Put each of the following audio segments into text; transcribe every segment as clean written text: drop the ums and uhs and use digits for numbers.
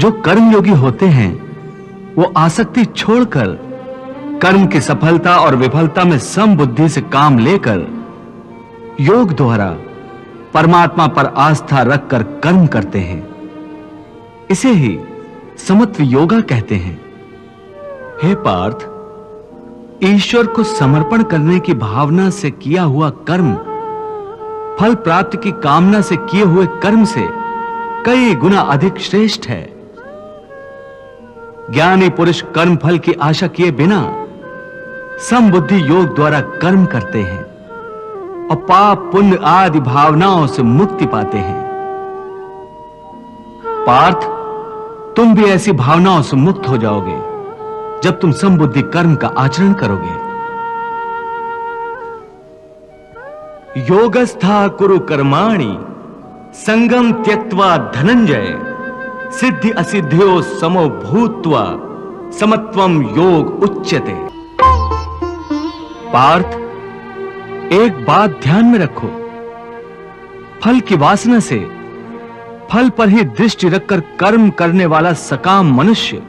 जो कर्मयोगी होते हैं वो आसक्ति छोड़कर कर्म की सफलता और विफलता में समबुद्धि से काम लेकर योग द्वारा परमात्मा पर आस्था रखकर कर्म करते हैं। इसे ही समत्व योगा कहते हैं। हे पार्थ, ईश्वर को समर्पण करने की भावना से किया हुआ कर्म फल प्राप्ति की कामना से किए हुए कर्म से कई गुना अधिक श्रेष्ठ है। ज्ञानी पुरुष कर्म फल की आशा किए बिना समबुद्धि योग द्वारा कर्म करते हैं और पाप पुण्य आदि भावनाओं से मुक्ति पाते हैं। पार्थ, तुम भी ऐसी भावनाओं से मुक्त हो जाओगे जब तुम समबुद्धि कर्म का आचरण करोगे। योगस्था कुरु कर्माणि संगम त्यक्त्वा धनंजय सिद्धि असिद्ध्यो समो भूत्वा समत्वम योग उच्यते। पार्थ, एक बात ध्यान में रखो, फल की वासना से फल पर ही दृष्टि रखकर कर्म करने वाला सकाम मनुष्य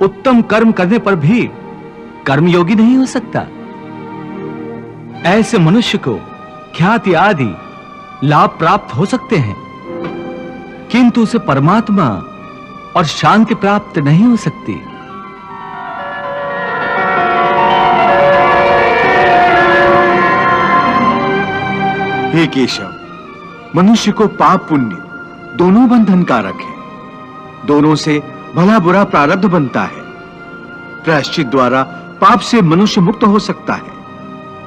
उत्तम कर्म करने पर भी कर्मयोगी नहीं हो सकता। ऐसे मनुष्य को ख्याति आदि लाभ प्राप्त हो सकते हैं, किंतु उसे परमात्मा और शांति प्राप्त नहीं हो सकती। हे केशव, मनुष्य को पाप पुण्य दोनों बंधन कारक है। दोनों से भला बुरा प्रारब्ध बनता है। प्रायश्चित द्वारा पाप से मनुष्य मुक्त हो सकता है,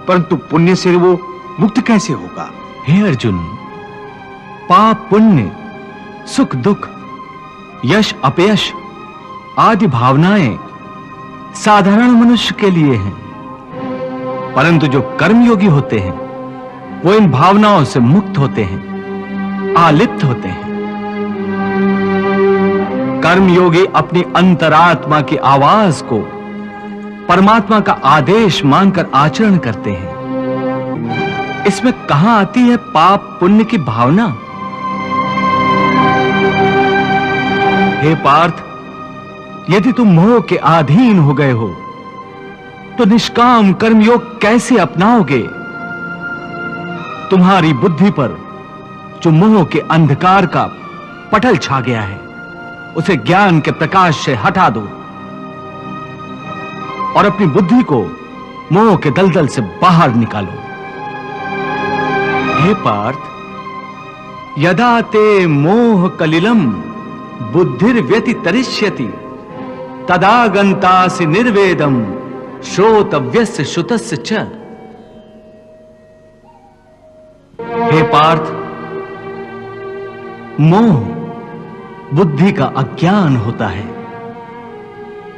परंतु पुण्य से वो मुक्त कैसे होगा? हे अर्जुन, पाप पुण्य, सुख दुख, यश अपयश आदि भावनाएं साधारण मनुष्य के लिए हैं, परंतु जो कर्मयोगी होते हैं वो इन भावनाओं से मुक्त होते हैं, आलिप्त होते हैं। कर्मयोगी अपनी अंतरात्मा की आवाज को परमात्मा का आदेश मानकर आचरण करते हैं। इसमें कहां आती है पाप पुण्य की भावना? हे पार्थ, यदि तुम मोह के अधीन हो गए हो तो निष्काम कर्मयोग कैसे अपनाओगे? तुम्हारी बुद्धि पर जो मोह के अंधकार का पटल छा गया है उसे ज्ञान के प्रकाश से हटा दो और अपनी बुद्धि को मोह के दलदल से बाहर निकालो। हे पार्थ, यदा ते मोह कलिलम बुद्धिर्व्यतितरिष्यति तदा गन्तासि निर्वेदम श्रोतव्यस्य श्रुतस्य च। हे पार्थ, मोह बुद्धि का अज्ञान होता है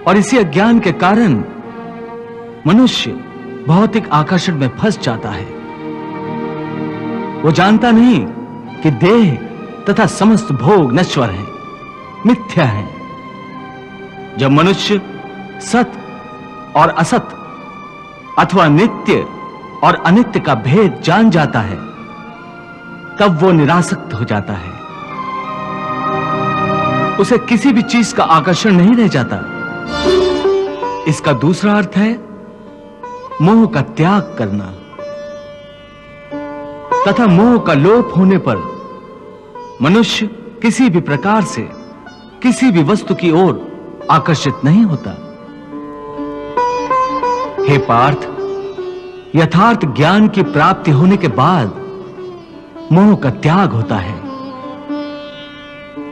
और इसी अज्ञान के कारण मनुष्य भौतिक आकर्षण में फंस जाता है। वो जानता नहीं कि देह तथा समस्त भोग नश्वर हैं, मिथ्या हैं। जब मनुष्य सत और असत अथवा नित्य और अनित्य का भेद जान जाता है तब वो निरासक्त हो जाता है। उसे किसी भी चीज का आकर्षण नहीं रह जाता। इसका दूसरा अर्थ है मोह का त्याग करना तथा मोह का लोप होने पर मनुष्य किसी भी प्रकार से किसी भी वस्तु की ओर आकर्षित नहीं होता। हे पार्थ, यथार्थ ज्ञान की प्राप्ति होने के बाद मोह का त्याग होता है।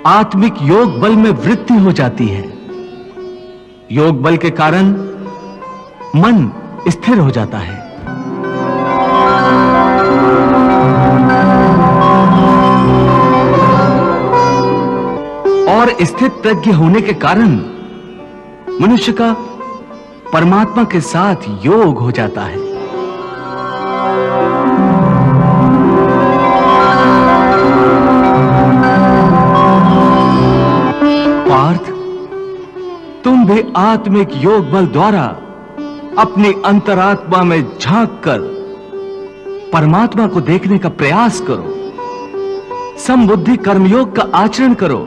आत्मिक योग बल में वृद्धि हो जाती है। योग बल के कारण मन स्थिर हो जाता है। और स्थित प्रज्ञ होने के कारण मनुष्य का परमात्मा के साथ योग हो जाता है। पार्थ, तुम भी आत्मिक योग बल द्वारा अपनी अंतरात्मा में झांककर परमात्मा को देखने का प्रयास करो। समबुद्धि कर्मयोग का आचरण करो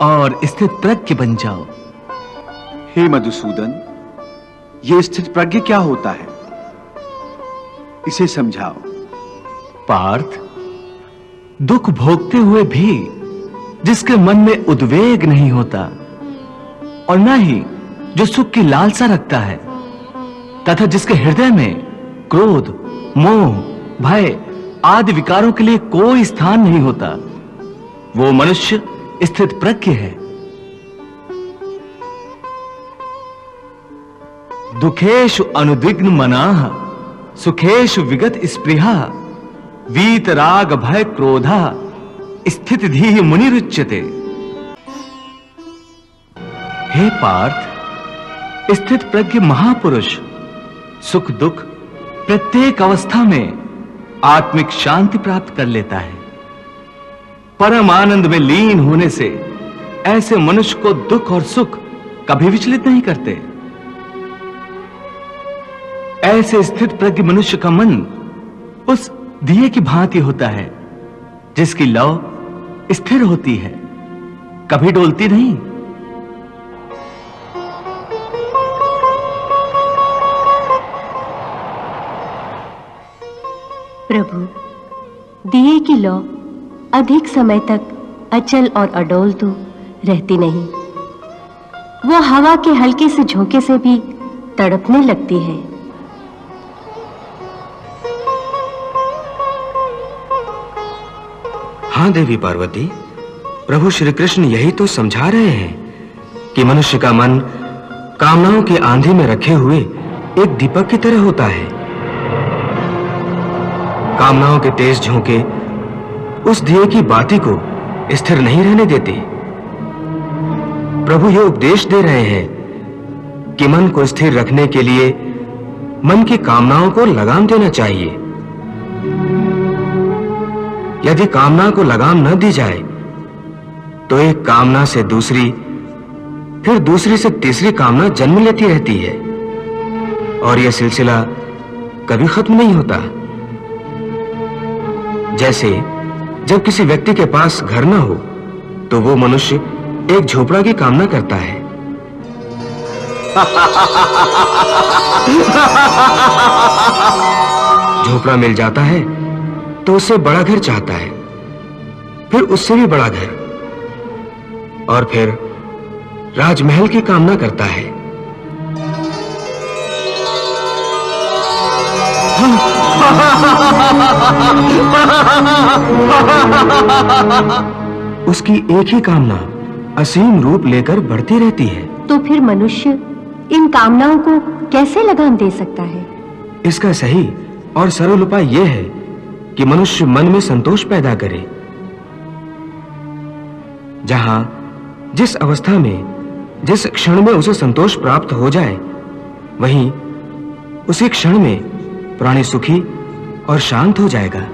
और स्थित प्रज्ञ बन जाओ। हे मधुसूदन, ये स्थित प्रज्ञ क्या होता है, इसे समझाओ। पार्थ, दुख भोगते हुए भी जिसके मन में उद्वेग नहीं होता और न ही जो सुख की लालसा रखता है, तथा जिसके हृदय में क्रोध, मोह, भय आदि विकारों के लिए कोई स्थान नहीं होता, वो मनुष्य स्थित प्रज्ञ है। दुखेषु अनुद्विग्न मनाः सुखेषु विगत स्पृहा वीत राग भय क्रोधा स्थित धीः मुनिरुच्यते। हे पार्थ, स्थित प्रज्ञ महापुरुष सुख दुख प्रत्येक अवस्था में आत्मिक शांति प्राप्त कर लेता है। परम आनंद में लीन होने से ऐसे मनुष्य को दुख और सुख कभी विचलित नहीं करते। ऐसे स्थित प्रज्ञ मनुष्य का मन उस दिए की भांति होता है जिसकी लौ स्थिर होती है, कभी डोलती नहीं। प्रभु, दिए की लौ अधिक समय तक अचल और अडोल तो रहती नहीं। वो हवा के हल्के से झोंके से भी तड़पने लगती है। हाँ देवी पार्वती, प्रभु श्री कृष्ण यही तो समझा रहे हैं कि मनुष्य का मन कामनाओं की आंधी में रखे हुए एक दीपक की तरह होता है। कामनाओं के तेज झोंके उस दिए की बाती को स्थिर नहीं रहने देते। प्रभु ये उपदेश दे रहे हैं कि मन को स्थिर रखने के लिए मन की कामनाओं को लगाम देना चाहिए। यदि कामना को लगाम न दी जाए तो एक कामना से दूसरी, फिर दूसरी से तीसरी कामना जन्म लेती रहती है और यह सिलसिला कभी खत्म नहीं होता। जैसे जब किसी व्यक्ति के पास घर न हो तो वो मनुष्य एक झोपड़ा की कामना करता है। झोपड़ा मिल जाता है तो उससे बड़ा घर चाहता है, फिर उससे भी बड़ा घर, और फिर राजमहल की कामना करता है। उसकी एक ही कामना असीम रूप लेकर बढ़ती रहती है। तो फिर मनुष्य इन कामनाओं को कैसे लगाम दे सकता है? इसका सही और सरल उपाय यह है कि मनुष्य मन में संतोष पैदा करे। जहां जिस अवस्था में जिस क्षण में उसे संतोष प्राप्त हो जाए, वहीं उसी क्षण में प्राणी सुखी और शांत हो जाएगा।